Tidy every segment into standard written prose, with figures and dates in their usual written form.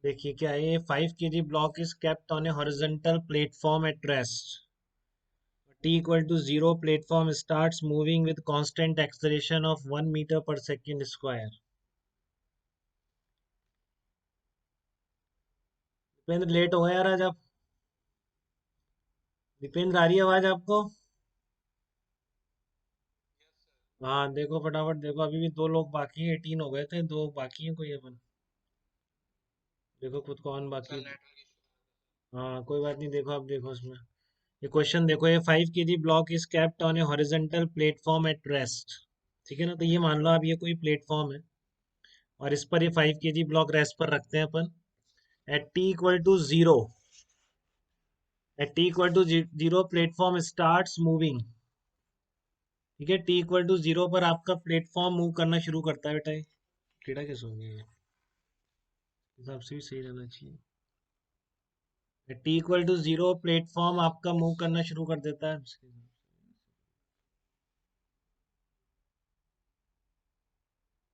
देखिए क्या है, 5 kg block is kept on A horizontal platform at rest. T equal to 0, platform starts moving with constant acceleration of 1 meter per second square. Deependra late हो गया यार आज आप. दीपेंद्र आ रही है आवाज आपको? हाँ देखो फटाफट देखो, अभी भी दो लोग बाकी हैं, 18 हो गए थे, दो बाकी हैं कोई अपन. देखो खुद कौन बाकी है. हाँ कोई बात नहीं, देखो आप देखो उसमें. ये क्वेश्चन देखो, ये 5 kg block is kept on A horizontal platform at rest. ठीक है ना, तो ये मान लो आप ये कोई प्लेटफॉर्म है और इस पर ये 5 kg ब्लॉक रेस्ट पर रखते हैं अपन. At t equal to zero, at t equal to zero platform starts moving. ठीक है, टी इक्वल टू जीरो पर आपका प्लेटफॉर्म मूव करना शुरू करता है बेटा. ये कीड़ा कैसे हो गया, ये हिसाब से भी सही रहना चाहिए. T equal to zero platform आपका मूव करना शुरू कर देता है.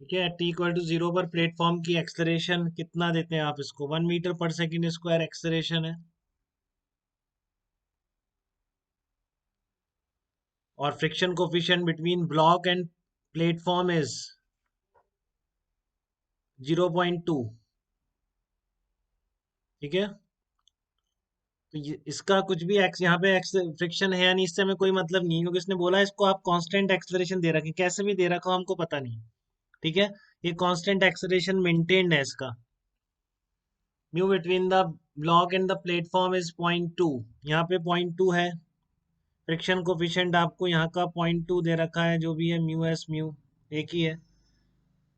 ठीक है, टी इक्वल टू जीरो पर प्लेटफॉर्म की एक्सलरेशन कितना देते हैं आप इसको, 1 मीटर पर सेकेंड स्क्वायर एक्सलरेशन है. और friction coefficient between block and platform is 0.2. ठीक है, तो इसका कुछ भी एक्स यहाँ पे एक्स फ्रिक्शन है या नहीं, इससे हमें कोई मतलब नहीं, क्योंकि इसने बोला इसको आप कांस्टेंट एक्सलरेशन दे रखे, कैसे भी दे रखा हो हमको पता नहीं. ठीक है, ये कांस्टेंट एक्सलरेशन मेंटेन्ड है इसका. Mu between the block and the platform is 0.2. यहाँ पे 0.2 है. फ्रिक्शन कोफिशिएंट आपको यहाँ का 0.2 दे रखा है, जो भी है म्यू एस म्यू एक ही है.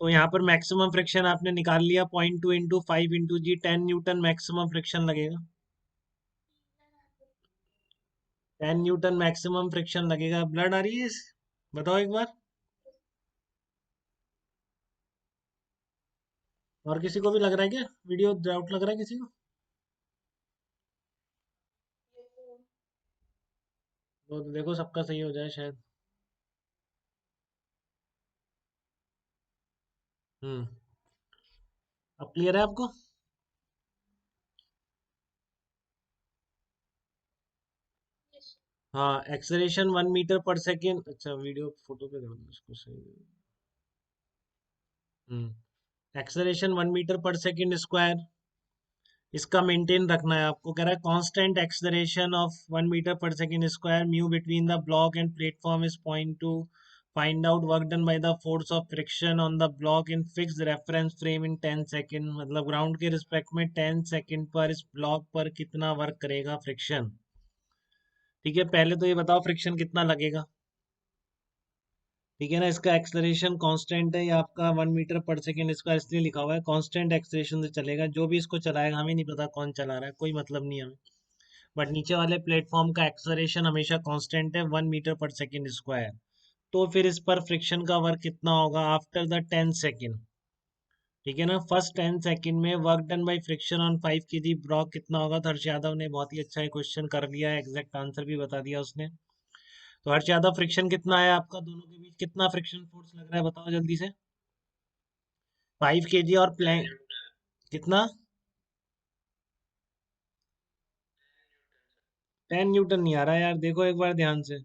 तो यहाँ पर मैक्सिमम फ्रिक्शन आपने निकाल लिया, 0.2 इंटू 5 इंटू जी, 10 न्यूटन मैक्सिमम फ्रिक्शन लगेगा. 10 न्यूटन मैक्सिमम फ्रिक्शन लगेगा. ब्लड आ रही है बताओ एक बार. और किसी को भी लग रहा है क्या, वीडियो डाउट लग रहा है किसी को? तो देखो सबका सही हो जाए शायद. हम्म. अब क्लियर है आपको? हाँ, एक्सेलरेशन 1 मीटर पर सेकेंड. अच्छा वीडियो फोटो पे कर दो इसको सही. एक्सेलरेशन 1 मीटर पर सेकेंड स्क्वायर, इसका मेंटेन रखना है आपको. कह रहा है कांस्टेंट एक्सेलरेशन ऑफ 1 मीटर पर second square, mu between the block and platform is 0.2. Find out work done by the force of friction on the block in fixed reference frame in 10 second. मतलब ground के respect में 10 second पर इस block पर कितना work करेगा friction. ठीक है, पहले तो ये बताओ फ्रिक्शन कितना लगेगा. ठीक है ना, इसका एक्सलरेशन कांस्टेंट है, ये आपका 1 मीटर पर सेकेंड स्क्वायर इसलिए लिखा हुआ है. कांस्टेंट एक्सलेशन से चलेगा, जो भी इसको चलाएगा, हमें नहीं पता कौन चला रहा है, कोई मतलब नहीं हमें. बट नीचे वाले प्लेटफॉर्म का एक्सलरेशन हमेशा कांस्टेंट है, 1 मीटर पर सेकेंड स्क्वायर. तो फिर इस पर फ्रिक्शन का वर्क कितना होगा आफ्टर द 10 सेकेंड. ठीक है ना, फर्स्ट 10 सेकेंड में work done by friction on 5 kg block कितना होगा. तो हर्ष यादव ने बहुत ही अच्छा क्वेश्चन कर लिया है, एग्जैक्ट आंसर भी बता दिया उसने. तो हर्ष यादव फ्रिक्शन कितना है आपका, दोनों के बीच कितना फ्रिक्शन फोर्स लग रहा है बताओ जल्दी से. 5 kg और प्लैंक कितना. 10 न्यूटन नहीं आ रहा यार, देखो एक बार ध्यान से.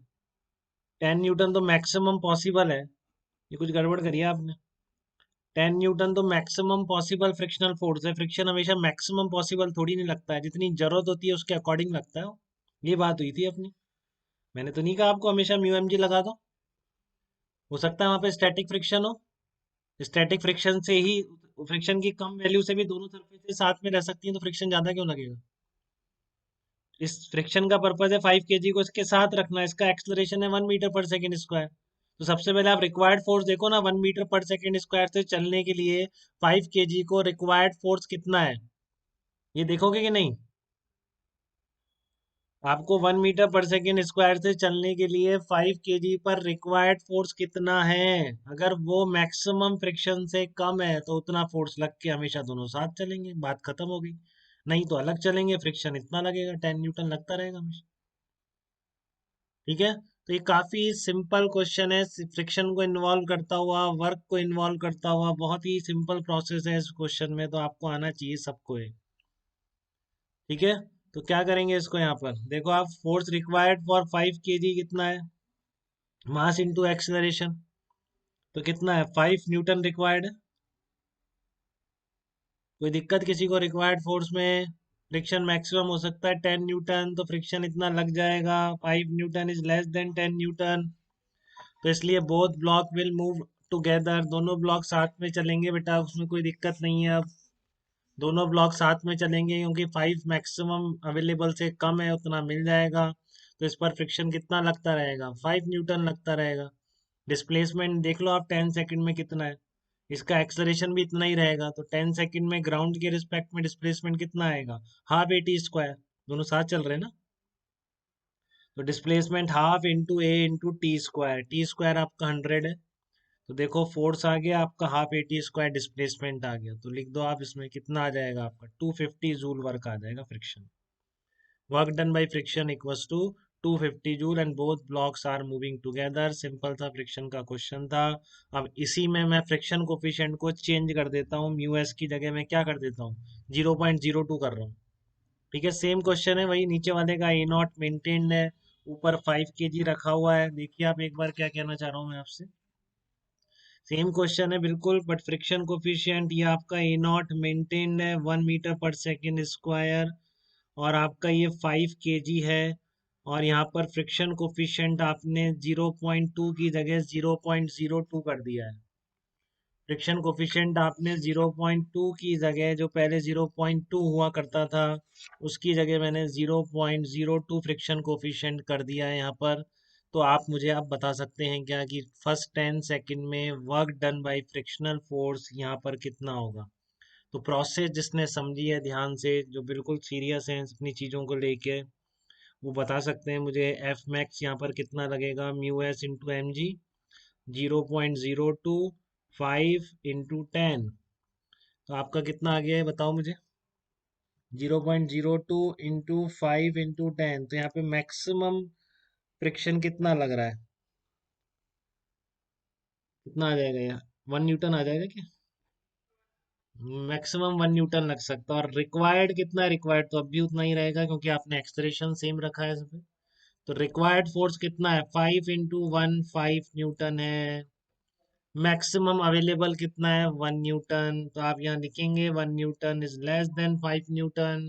10 न्यूटन तो मैक्सिमम पॉसिबल है, ये कुछ गड़बड़ करी है आपने. 10 न्यूटन तो मैक्सिमम पॉसिबल फ्रिक्शनल फोर्स है. फ्रिक्शन हमेशा मैक्सिमम पॉसिबल थोड़ी नहीं लगता है, जितनी जरूरत होती है उसके अकॉर्डिंग लगता है वो. ये बात हुई थी अपनी. मैंने तो नहीं कहा आपको हमेशा म्यू एम जी लगा दो. हो सकता है वहां पे स्टैटिक फ्रिक्शन हो. स्टैटिक फ्रिक्शन से ही, फ्रिक्शन की कम वैल्यू से भी दोनों सरफेसेस साथ में रह सकती हैं, तो फ्रिक्शन ज्यादा क्यों लगेगा. इस फ्रिक्शन का पर्पज है 5 kg को इसके साथ रखना, इसका एक्सलरेशन है 1 मीटर पर सेकेंड स्क्वायर. तो सबसे पहले आप रिक्वायर्ड फोर्स देखो ना, 1 मीटर पर सेकेंड स्क्वायर से चलने के लिए 5 kg को रिक्वायर्ड फोर्स कितना है, ये देखोगे कि नहीं. आपको 1 मीटर पर सेकेंड स्क्वायर से चलने के लिए 5 kg पर रिक्वायर्ड फोर्स कितना है. अगर वो मैक्सिमम फ्रिक्शन से कम है तो उतना फोर्स लग के हमेशा दोनों साथ चलेंगे, बात खत्म हो गई. नहीं तो अलग चलेंगे, फ्रिक्शन इतना लगेगा, 10 न्यूटन लगता रहेगा हमेशा. ठीक है, तो ये काफी सिंपल क्वेश्चन है, फ्रिक्शन को इन्वॉल्व करता हुआ, वर्क को इन्वॉल्व करता हुआ, बहुत ही सिंपल प्रोसेस है इस क्वेश्चन में, तो आपको आना चाहिए सबको ये। ठीक है, तो क्या करेंगे इसको, यहाँ पर देखो आप, फोर्स रिक्वायर्ड फॉर 5 kg कितना है, मास इनटू एक्सेलरेशन, तो कितना है 5 न्यूटन रिक्वायर्ड है। कोई दिक्कत किसी को रिक्वायर्ड फोर्स में, फ्रिक्शन मैक्सिमम हो सकता है 10 न्यूटन, तो फ्रिक्शन इतना लग जाएगा, 5 Newton is less then 10 Newton, तो इसलिए both block will move together, दोनों ब्लॉक साथ में चलेंगे बेटा, उसमें कोई दिक्कत नहीं है। अब दोनों ब्लॉक साथ में चलेंगे क्योंकि 5 मैक्सिमम अवेलेबल से कम है, उतना मिल जाएगा, तो इस पर फ्रिक्शन कितना लगता रहेगा, 5 न्यूटन लगता रहेगा। डिस्प्लेसमेंट देख लो आप 10 सेकंड में कितना है, इसका एक्सलेरेशन भी इतना ही रहेगा, तो 10 सेकंड में ग्राउंड के रिस्पेक्ट में डिस्प्लेसमेंट कितना आएगा, हाफ AT², दोनों साथ चल रहे हैं ना, तो displacement half into A into T², आपका 100 है, तो देखो फोर्स आ गया आपका, हाफ AT², डिस्प्लेसमेंट आ गया, तो लिख दो आप इसमें कितना आ जाएगा आपका, 250 जूल वर्क आ जाएगा friction, work done by friction equals to 250 joule and both blocks are moving together. Simple था, फ्रिक्शन का क्वेश्चन था। अब इसी में मैं फ्रिक्शन कोफिशिएंट को चेंज कर देता हूँ, म्यू एस की जगह मैं क्या कर देता हूँ, 0.02 कर रहा हूँ। ठीक है, सेम क्वेश्चन है वही, नीचे वाले का ए नॉट मेंटेन्ड है, ऊपर 5 kg रखा हुआ है। देखिए आप एक बार क्या कहना चाह रहा हूँ मैं आपसे, सेम क्वेश्चन है बिल्कुल, बट फ्रिक्शन कोफिशिएंट ये आपका ए नॉट मेंटेन्ड है 1 मीटर पर सेकेंड स्क्वायर, और आपका ये 5 kg है, और यहाँ पर फ्रिक्शन कोफिशिएंट आपने 0.2 की जगह 0.02 कर दिया है। फ्रिक्शन कोफिशिएंट आपने 0.2 की जगह, जो पहले 0.2 हुआ करता था, उसकी जगह मैंने 0.02 फ्रिक्शन कोफिशिएंट कर दिया है यहाँ पर। तो आप मुझे आप बता सकते हैं क्या कि फर्स्ट 10 सेकंड में work done bye frictional force यहाँ पर कितना होगा। तो प्रोसेस जिसने समझी है ध्यान से, जो बिल्कुल सीरियस है अपनी चीज़ों को लेके, वो बता सकते हैं मुझे एफ मैक्स यहाँ पर कितना लगेगा, mu S into M G, 0.02 5 into 10, तो आपका कितना आ गया है बताओ मुझे, 0.02 इंटू 5 इंटू 10, तो यहाँ पे मैक्सिमम फ्रिक्शन कितना लग रहा है, कितना आ जाएगा यहाँ, 1 न्यूटन आ जाएगा क्या, मैक्सिमम 1 न्यूटन लग सकता है। और रिक्वायर्ड कितना है, रिक्वायर्ड तो अब भी उतना ही रहेगा क्योंकि आपने एक्सलेरेशन सेम रखा है इसमें, तो रिक्वायर्ड फोर्स कितना है, 5 इंटू 1 5 न्यूटन है। मैक्सिमम अवेलेबल कितना है, 1 न्यूटन, तो आप यहाँ लिखेंगे 1 newton is less than 5 Newton.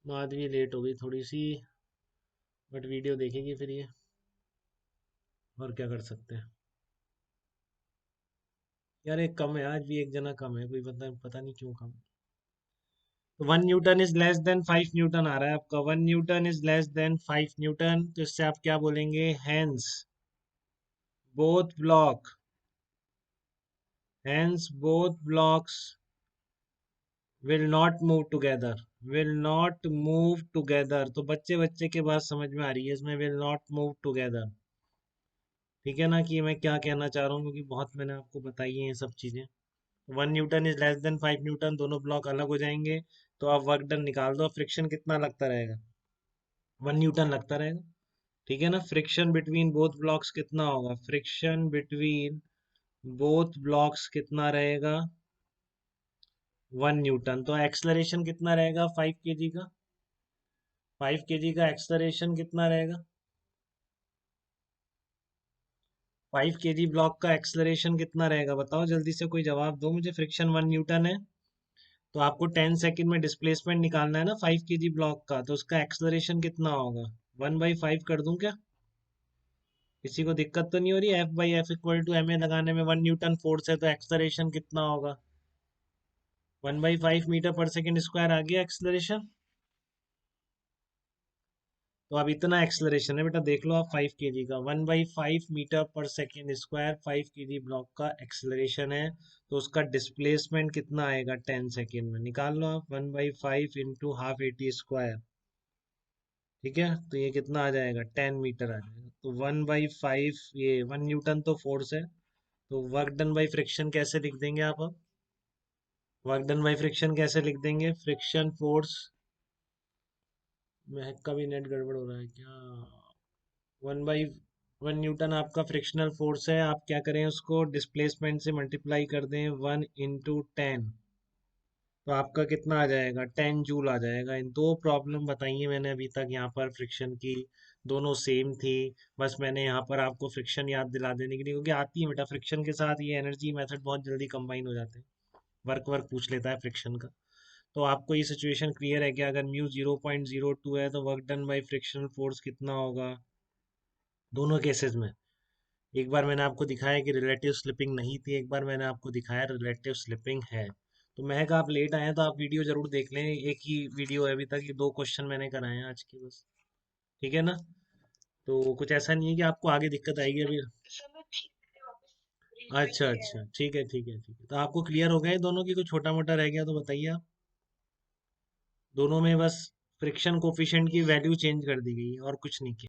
बाद भी लेट हो गई थोड़ी सी, बट वीडियो देखेगी फिर ये, और क्या कर सकते हैं। यार एक कम है, आज भी एक जना कम है, कोई पता पता नहीं क्यों कम। तो 1 newton is less than 5 newton आ रहा है आपका, 1 newton is less than 5 newton, तो इससे आप क्या बोलेंगे, hence both block, hence both blocks will not move together, will not move together, तो बच्चे बच्चे के बात समझ में आ रही है इसमें, विल नॉट मूव टुगेदर। ठीक है ना, कि मैं क्या कहना चाह रहा हूँ, क्योंकि बहुत मैंने आपको बताई है ये सब चीजें। 1 newton is less than 5 Newton, दोनों ब्लॉक अलग हो जाएंगे, तो आप वर्क डन निकाल दो, फ्रिक्शन कितना लगता रहेगा, 1 न्यूटन लगता रहेगा। ठीक है ना, फ्रिक्शन बिटवीन बोथ ब्लॉक्स कितना होगा, फ्रिक्शन बिटवीन बोथ ब्लॉक्स कितना रहेगा, 1 न्यूटन, तो एक्सलरेशन कितना रहेगा 5 kg का, 5 kg का एक्सलरेशन कितना रहेगा, 5 kg ब्लॉक का एक्सलरेशन कितना रहेगा बताओ जल्दी से, कोई जवाब दो मुझे, फ्रिक्शन 1 न्यूटन है, तो आपको 10 सेकंड में डिस्प्लेसमेंट निकालना है ना 5 kg ब्लॉक का, तो उसका एक्सलरेशन कितना होगा, 1/5 कर दूं क्या, किसी को दिक्कत तो नहीं हो रही, F/F=ma लगाने में, 1 न्यूटन फोर्स है तो एक्सलरेशन कितना होगा, 1/5 मीटर पर सेकेंड स्क्वायर आ गया एक्सलरेशन। तो अब इतना एक्सलरेशन है बेटा, देख लो आप 5 kg का, 1/5 मीटर पर सेकेंड स्क्वायर 5 kg ब्लॉक का एक्सलरेशन है, तो उसका डिस्प्लेसमेंट कितना आएगा 10 सेकेंड में, निकाल लो आप, 1/5 इंटू हाफ AT²। ठीक है, तो ये कितना आ जाएगा, 10 मीटर आ जाएगा, तो 1/5, ये 1 न्यूटन तो फोर्स है, तो वर्क डन बाई फ्रिक्शन कैसे लिख देंगे आप अब, वर्क डन बाई फ्रिक्शन कैसे लिख देंगे, फ्रिक्शन फोर्स, महक का भी नेट गड़बड़ हो रहा है क्या, वन न्यूटन आपका फ्रिक्शनल फोर्स है, आप क्या करें उसको डिस्प्लेसमेंट से मल्टीप्लाई कर दें 1 × 10, तो आपका कितना आ जाएगा, 10 जूल आ जाएगा। इन दो प्रॉब्लम बताई है मैंने अभी तक यहाँ पर फ्रिक्शन की, दोनों सेम थी। बस मैंने यहाँ पर आपको फ्रिक्शन याद दिला देने के लिए, क्योंकि आती है बेटा फ्रिक्शन के साथ ये एनर्जी मेथड बहुत जल्दी कंबाइन हो जाते हैं, वर्क वर्क पूछ लेता है फ्रिक्शन का। तो आपको ये सिचुएशन क्लियर है कि अगर म्यू 0.02 है तो work done by frictional force कितना होगा दोनों केसेस में। एक बार मैंने आपको दिखाया कि रिलेटिव स्लिपिंग नहीं थी, एक बार मैंने आपको दिखाया रिलेटिव स्लिपिंग है। तो महक आप लेट आए हैं तो आप वीडियो जरूर देख लें, एक ही वीडियो है अभी तक, ये 2 क्वेश्चन मैंने कराए हैं आज की बस। ठीक है ना? तो कुछ ऐसा नहीं है कि आपको आगे दिक्कत आएगी अभी। अच्छा अच्छा, ठीक है ठीक है ठीक है, तो आपको क्लियर हो गया दोनों की, कुछ छोटा मोटा रह गया तो बताइए आप। दोनों में बस फ्रिक्शन कोफिशिएंट की वैल्यू चेंज कर दी गई है और कुछ नहीं किया।